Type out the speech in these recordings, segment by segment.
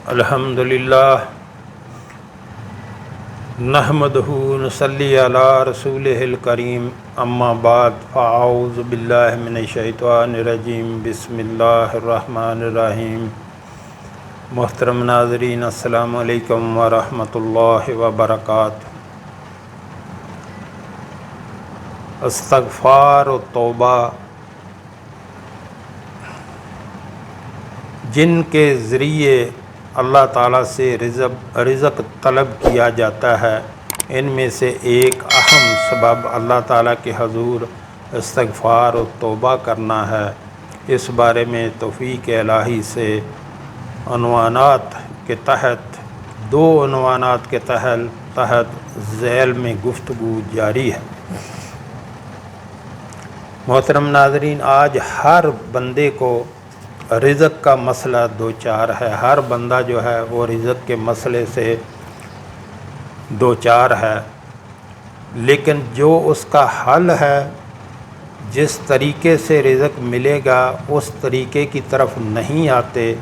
الحمدللہ نحمدہ نصلی علی رسولہ الکریم اما بعد فاعوذ باللہ من الشیطان الرجیم بسم اللہ الرحمن الرحیم۔ محترم ناظرین السلام علیکم ورحمۃ اللہ وبرکاتہ۔ استغفار و توبہ جن کے ذریعے اللہ تعالیٰ سے رزق طلب کیا جاتا ہے، ان میں سے ایک اہم سبب اللہ تعالیٰ کے حضور استغفار و توبہ کرنا ہے۔ اس بارے میں توفیق الہی سے عنوانات کے تحت دو عنوانات کے تحت ذیل میں گفتگو جاری ہے۔ محترم ناظرین، آج ہر بندے کو رزق کا مسئلہ دوچار ہے۔ ہر بندہ جو ہے وہ رزق کے مسئلے سے دوچار ہے، لیکن جو اس کا حل ہے، جس طریقے سے رزق ملے گا اس طریقے کی طرف نہیں آتے،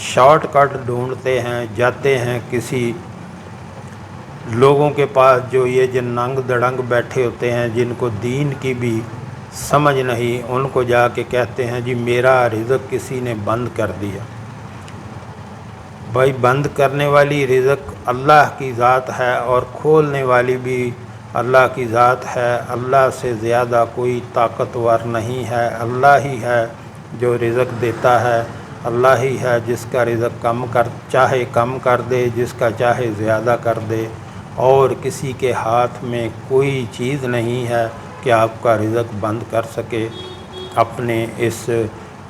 شارٹ کٹ ڈھونڈتے ہیں، جاتے ہیں کسی لوگوں کے پاس جو یہ ننگ دڑنگ بیٹھے ہوتے ہیں، جن کو دین کی بھی سمجھ نہیں، ان کو جا کے کہتے ہیں جی میرا رزق کسی نے بند کر دیا۔ بھائی، بند کرنے والی رزق اللہ کی ذات ہے اور کھولنے والی بھی اللہ کی ذات ہے۔ اللہ سے زیادہ کوئی طاقتور نہیں ہے۔ اللہ ہی ہے جو رزق دیتا ہے، اللہ ہی ہے جس کا رزق چاہے کم کر دے، جس کا چاہے زیادہ کر دے، اور کسی کے ہاتھ میں کوئی چیز نہیں ہے کہ آپ کا رزق بند کر سکے۔ اپنے اس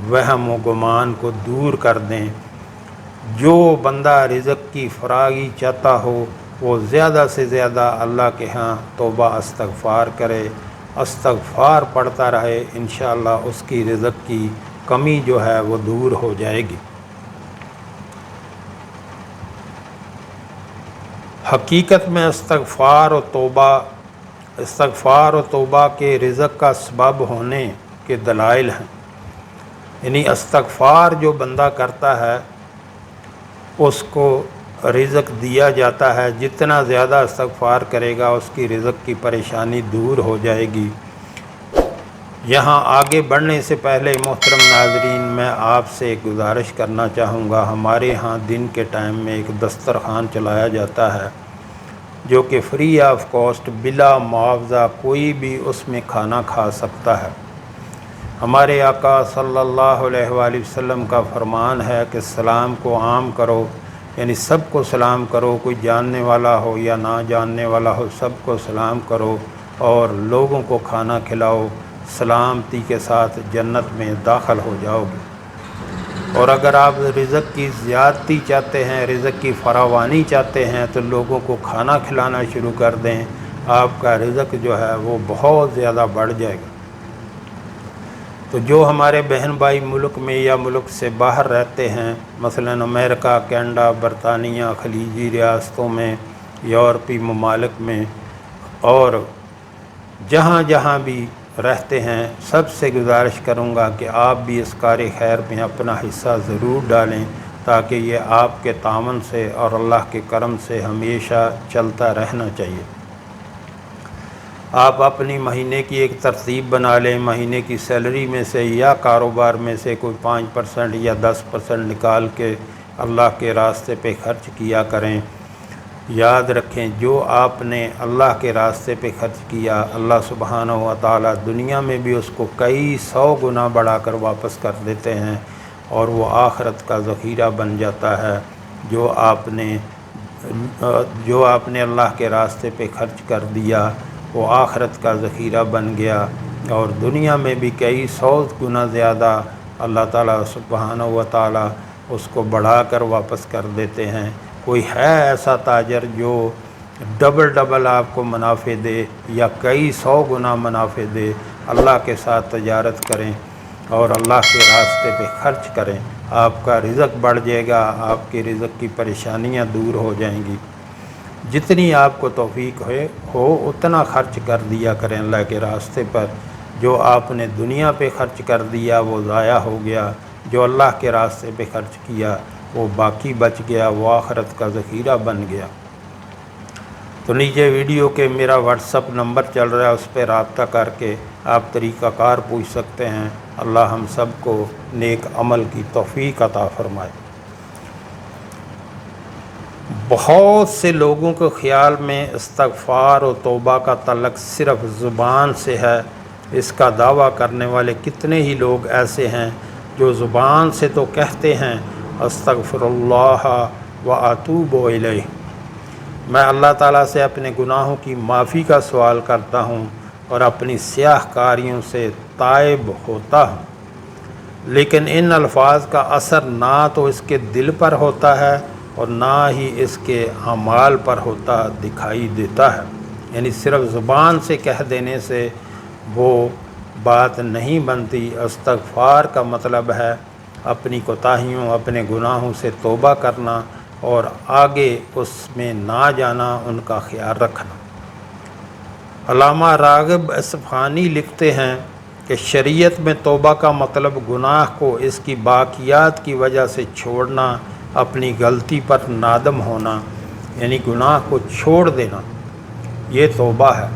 وہم و گمان کو دور کر دیں۔ جو بندہ رزق کی فراگی چاہتا ہو وہ زیادہ سے زیادہ اللہ کے ہاں توبہ استغفار کرے، استغفار پڑھتا رہے، انشاءاللہ اس کی رزق کی کمی جو ہے وہ دور ہو جائے گی۔ حقیقت میں استغفار و توبہ کے رزق کا سبب ہونے کے دلائل ہیں۔ یعنی استغفار جو بندہ کرتا ہے اس کو رزق دیا جاتا ہے۔ جتنا زیادہ استغفار کرے گا اس کی رزق کی پریشانی دور ہو جائے گی۔ یہاں آگے بڑھنے سے پہلے محترم ناظرین، میں آپ سے ایک گزارش کرنا چاہوں گا۔ ہمارے ہاں دن کے ٹائم میں ایک دسترخوان چلایا جاتا ہے جو کہ فری آف کاسٹ، بلا معاوضہ کوئی بھی اس میں کھانا کھا سکتا ہے۔ ہمارے آقا صلی اللہ علیہ وآلہ وسلم کا فرمان ہے کہ سلام کو عام کرو، یعنی سب کو سلام کرو، کوئی جاننے والا ہو یا نہ جاننے والا ہو، سب کو سلام کرو اور لوگوں کو کھانا کھلاؤ، سلامتی کے ساتھ جنت میں داخل ہو جاؤ گے۔ اور اگر آپ رزق کی زیادتی چاہتے ہیں، رزق کی فراوانی چاہتے ہیں، تو لوگوں کو کھانا کھلانا شروع کر دیں، آپ کا رزق جو ہے وہ بہت زیادہ بڑھ جائے گا۔ تو جو ہمارے بہن بھائی ملک میں یا ملک سے باہر رہتے ہیں، مثلا امریکہ، کینیڈا، برطانیہ، خلیجی ریاستوں میں، یورپی ممالک میں، اور جہاں جہاں بھی رہتے ہیں، سب سے گزارش کروں گا کہ آپ بھی اس کار خیر میں اپنا حصہ ضرور ڈالیں، تاکہ یہ آپ کے تعاون سے اور اللہ کے کرم سے ہمیشہ چلتا رہنا چاہیے۔ آپ اپنی مہینے کی ایک ترتیب بنا لیں، مہینے کی سیلری میں سے یا کاروبار میں سے کوئی 5% یا 10% نکال کے اللہ کے راستے پہ خرچ کیا کریں۔ یاد رکھیں، جو آپ نے اللہ کے راستے پہ خرچ کیا، اللہ سبحانہ و تعالیٰ دنیا میں بھی اس کو کئی 100 گنا بڑھا کر واپس کر دیتے ہیں، اور وہ آخرت کا ذخیرہ بن جاتا ہے۔ جو آپ نے اللہ کے راستے پہ خرچ کر دیا وہ آخرت کا ذخیرہ بن گیا، اور دنیا میں بھی کئی 100 گنا زیادہ اللہ تعالیٰ سبحانہ و تعالیٰ اس کو بڑھا کر واپس کر دیتے ہیں۔ کوئی ہے ایسا تاجر جو ڈبل آپ کو منافع دے یا کئی 100 گنا منافع دے؟ اللہ کے ساتھ تجارت کریں اور اللہ کے راستے پہ خرچ کریں، آپ کا رزق بڑھ جائے گا، آپ کے رزق کی پریشانیاں دور ہو جائیں گی۔ جتنی آپ کو توفیق ہو اتنا خرچ کر دیا کریں اللہ کے راستے پر۔ جو آپ نے دنیا پہ خرچ کر دیا وہ ضائع ہو گیا، جو اللہ کے راستے پہ خرچ کیا وہ باقی بچ گیا، وہ آخرت کا ذخیرہ بن گیا۔ تو نیچے ویڈیو کے میرا واٹس اپ نمبر چل رہا ہے، اس پہ رابطہ کر کے آپ طریقہ کار پوچھ سکتے ہیں۔ اللہ ہم سب کو نیک عمل کی توفیق عطا فرمائے۔ بہت سے لوگوں کے خیال میں استغفار و توبہ کا تعلق صرف زبان سے ہے۔ اس کا دعویٰ کرنے والے کتنے ہی لوگ ایسے ہیں جو زبان سے تو کہتے ہیں استغفر اللہ و اتوب الیہ، میں اللہ تعالیٰ سے اپنے گناہوں کی معافی کا سوال کرتا ہوں اور اپنی سیاہ کاریوں سے تائب ہوتا ہوں، لیکن ان الفاظ کا اثر نہ تو اس کے دل پر ہوتا ہے اور نہ ہی اس کے اعمال پر ہوتا دکھائی دیتا ہے۔ یعنی صرف زبان سے کہہ دینے سے وہ بات نہیں بنتی۔ استغفار کا مطلب ہے اپنی کوتاہیوں، اپنے گناہوں سے توبہ کرنا اور آگے اس میں نہ جانا، ان کا خیال رکھنا۔ علامہ راغب اصفہانی لکھتے ہیں کہ شریعت میں توبہ کا مطلب گناہ کو اس کی باقیات کی وجہ سے چھوڑنا، اپنی غلطی پر نادم ہونا، یعنی گناہ کو چھوڑ دینا، یہ توبہ ہے۔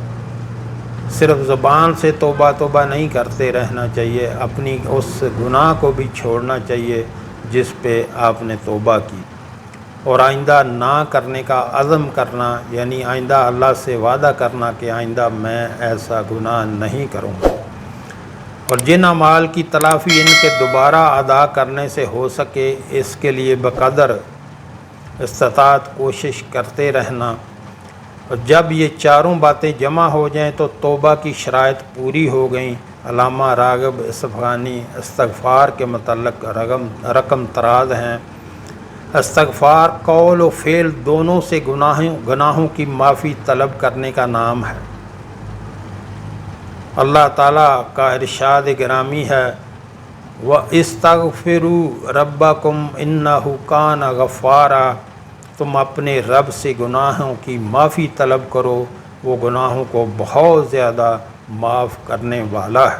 صرف زبان سے توبہ نہیں کرتے رہنا چاہیے، اپنی اس گناہ کو بھی چھوڑنا چاہیے جس پہ آپ نے توبہ کی، اور آئندہ نہ کرنے کا عزم کرنا، یعنی آئندہ اللہ سے وعدہ کرنا کہ آئندہ میں ایسا گناہ نہیں کروں گا، اور جن اعمال کی تلافی ان کے دوبارہ ادا کرنے سے ہو سکے اس کے لیے بقدر استطاعت کوشش کرتے رہنا۔ اور جب یہ چاروں باتیں جمع ہو جائیں تو توبہ کی شرائط پوری ہو گئیں۔ علامہ راغب اصفہانی استغفار کے متعلق رقم تراز ہیں۔ استغفار قول و فعل دونوں سے گناہوں کی معافی طلب کرنے کا نام ہے۔ اللہ تعالیٰ کا ارشاد گرامی ہے وَاسْتَغْفِرُوا رَبَّكُمْ إِنَّهُ كَانَ غَفَّارًا، تم اپنے رب سے گناہوں کی معافی طلب کرو، وہ گناہوں کو بہت زیادہ معاف کرنے والا ہے۔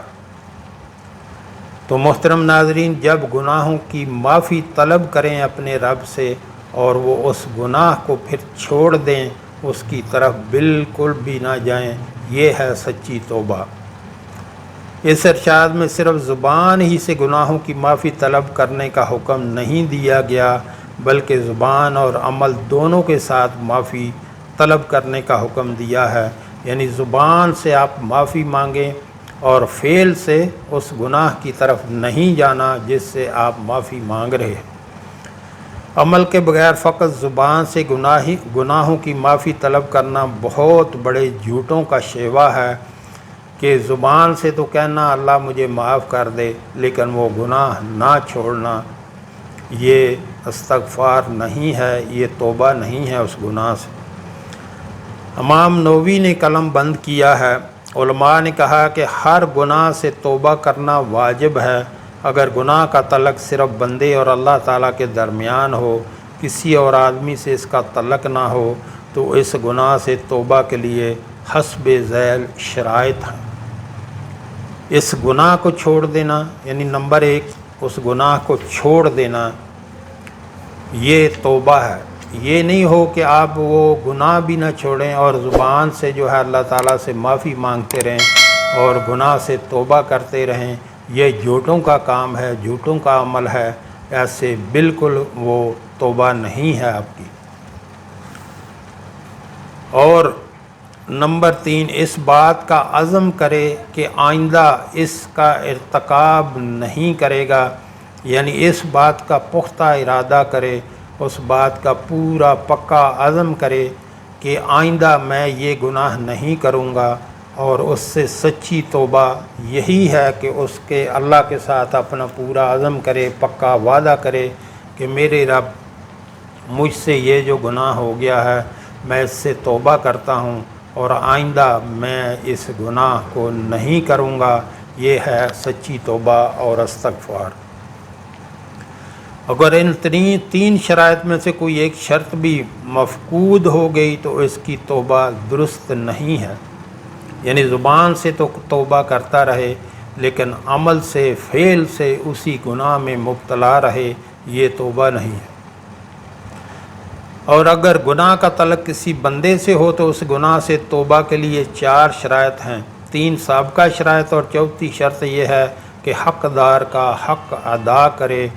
تو محترم ناظرین، جب گناہوں کی معافی طلب کریں اپنے رب سے اور وہ اس گناہ کو پھر چھوڑ دیں، اس کی طرف بالکل بھی نہ جائیں، یہ ہے سچی توبہ۔ اس ارشاد میں صرف زبان ہی سے گناہوں کی معافی طلب کرنے کا حکم نہیں دیا گیا، بلکہ زبان اور عمل دونوں کے ساتھ معافی طلب کرنے کا حکم دیا ہے۔ یعنی زبان سے آپ معافی مانگیں اور فعل سے اس گناہ کی طرف نہیں جانا جس سے آپ معافی مانگ رہے ہیں۔ عمل کے بغیر فقط زبان سے گناہوں کی معافی طلب کرنا بہت بڑے جھوٹوں کا شیوا ہے کہ زبان سے تو کہنا اللہ مجھے معاف کر دے، لیکن وہ گناہ نہ چھوڑنا، یہ استغفار نہیں ہے، یہ توبہ نہیں ہے اس گناہ سے۔ امام نووی نے قلم بند کیا ہے۔ علماء نے کہا کہ ہر گناہ سے توبہ کرنا واجب ہے۔ اگر گناہ کا تعلق صرف بندے اور اللہ تعالیٰ کے درمیان ہو، کسی اور آدمی سے اس کا تعلق نہ ہو، تو اس گناہ سے توبہ کے لیے حسب ذیل شرائط ہیں۔ اس گناہ کو چھوڑ دینا، یعنی نمبر 1 اس گناہ کو چھوڑ دینا، یہ توبہ ہے۔ یہ نہیں ہو کہ آپ وہ گناہ بھی نہ چھوڑیں اور زبان سے جو ہے اللہ تعالیٰ سے معافی مانگتے رہیں اور گناہ سے توبہ کرتے رہیں، یہ جھوٹوں کا کام ہے، جھوٹوں کا عمل ہے، ایسے بالکل وہ توبہ نہیں ہے آپ کی۔ اور نمبر 3 اس بات کا عزم کرے کہ آئندہ اس کا ارتکاب نہیں کرے گا، یعنی اس بات کا پختہ ارادہ کرے، اس بات کا پورا پکا عزم کرے کہ آئندہ میں یہ گناہ نہیں کروں گا، اور اس سے سچی توبہ یہی ہے کہ اس کے اللہ کے ساتھ اپنا پورا عزم کرے، پکا وعدہ کرے کہ میرے رب مجھ سے یہ جو گناہ ہو گیا ہے میں اس سے توبہ کرتا ہوں اور آئندہ میں اس گناہ کو نہیں کروں گا۔ یہ ہے سچی توبہ اور استغفار۔ اگر ان تین شرائط میں سے کوئی ایک شرط بھی مفقود ہو گئی تو اس کی توبہ درست نہیں ہے، یعنی زبان سے تو توبہ کرتا رہے لیکن عمل سے، فعل سے اسی گناہ میں مبتلا رہے، یہ توبہ نہیں ہے۔ اور اگر گناہ کا تعلق کسی بندے سے ہو تو اس گناہ سے توبہ کے لیے 4 شرائط ہیں، 3 سابقہ شرائط اور 4تھی شرط یہ ہے کہ حقدار کا حق ادا کرے،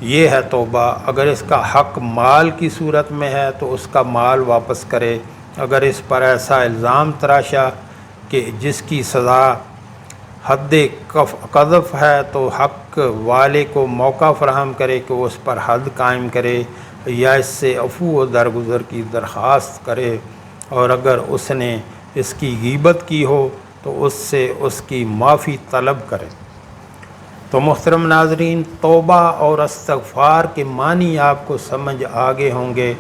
یہ ہے توبہ۔ اگر اس کا حق مال کی صورت میں ہے تو اس کا مال واپس کرے، اگر اس پر ایسا الزام تراشا کہ جس کی سزا حد قذف ہے تو حق والے کو موقع فراہم کرے کہ وہ اس پر حد قائم کرے یا اس سے عفو و درگزر کی درخواست کرے، اور اگر اس نے اس کی غیبت کی ہو تو اس سے اس کی معافی طلب کرے۔ تو محترم ناظرین، توبہ اور استغفار کے معنی آپ کو سمجھ آگے ہوں گے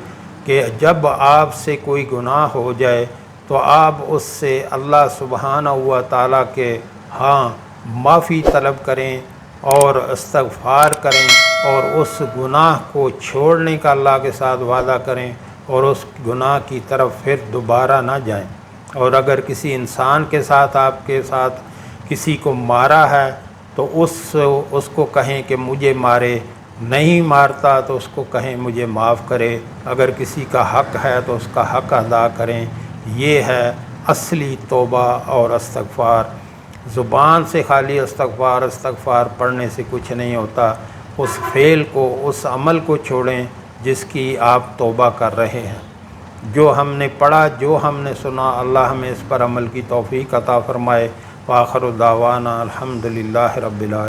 کہ جب آپ سے کوئی گناہ ہو جائے تو آپ اس سے اللہ سبحانہ و تعالیٰ کے ہاں معافی طلب کریں اور استغفار کریں اور اس گناہ کو چھوڑنے کا اللہ کے ساتھ وعدہ کریں اور اس گناہ کی طرف پھر دوبارہ نہ جائیں۔ اور اگر کسی انسان کے ساتھ آپ کے ساتھ کسی کو مارا ہے تو اس کو کہیں کہ مجھے مارے، نہیں مارتا تو اس کو کہیں مجھے معاف کرے، اگر کسی کا حق ہے تو اس کا حق ادا کریں۔ یہ ہے اصلی توبہ اور استغفار۔ زبان سے خالی استغفار پڑھنے سے کچھ نہیں ہوتا، اس فعل کو، اس عمل کو چھوڑیں جس کی آپ توبہ کر رہے ہیں۔ جو ہم نے پڑھا، جو ہم نے سنا، اللہ ہمیں اس پر عمل کی توفیق عطا فرمائے۔ وآخر دعوانا الحمدللہ رب العالمین۔